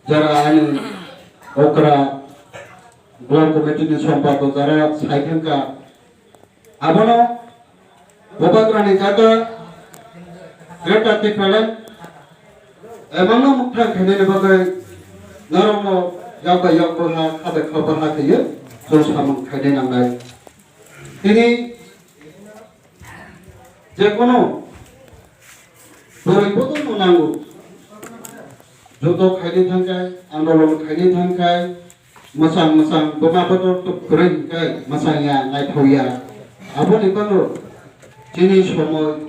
যারা আইন okra block কমিটির সম্পাদক যারা সাইকেলকা আবনো ববাগ্রানি জায়গা গ্রেটা টিফালেন এমন মুখা খেনে বাগে নরম ইয়াবা ইয়াবা খাবে খাবা খাইয়ে জল সামন খাইনে নাঙ্গাই তিনি যে কোনো পরিবর্তন নাঙ্গো যত খাইনে থাকায় আন্দোলন খাইনে থাকায় masang bemabetul untuk kering kai masangnya naik hoya apa nih kan lo sini semua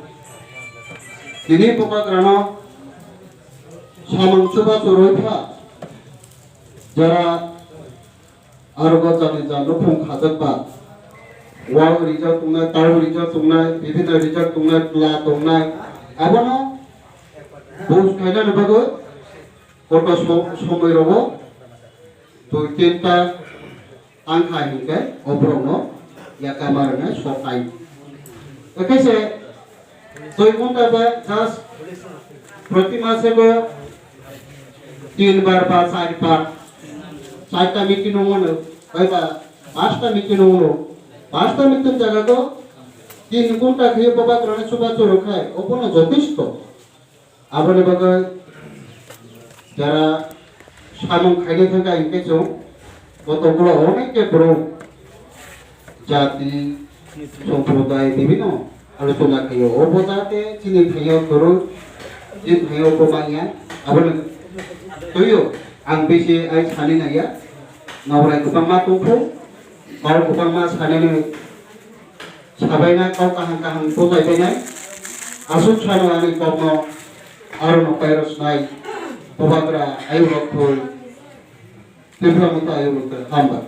ini pokok karena samang coba turun pak jara argo jani jalo pun kadet pak wau rija tunai tahu rija tunai bibit rija tunai tela tunai apa no bos kaya nih bagus kota semua robo tuh cinta angka hingga obrono ya kamarnya sokai. Oke sih, tuh pun dapat jas berarti masih be 3 bar pas 4 bar, 7 meeting nunggu, baik 5 meeting nunggu, 5 meeting jaga tuh 3 pun tak dia bawa kerana coba curukai, obrono jotis tuh, apa nih bagai cara সামন খাইলে থাকা ইনকেছো কতগুলো অনেকে বড় জাতি সম্প্রদায় বিভিন্ন আলোচনা খাইও অবজাতে চিনি খাইও করো যে খাইও কমাইয়া আবার তৈও আং বেশি আই সানি নাইয়া নাওরাই গোবাं मा दंखौ गाव गोबां मा सानैनो साबायना गाव काहां काहां बजायबायनाय आसुं सानो आंनि गावनो आरो पायरस नाय Pembagra ayo waktu, tiba-tiba ayo waktu hamba.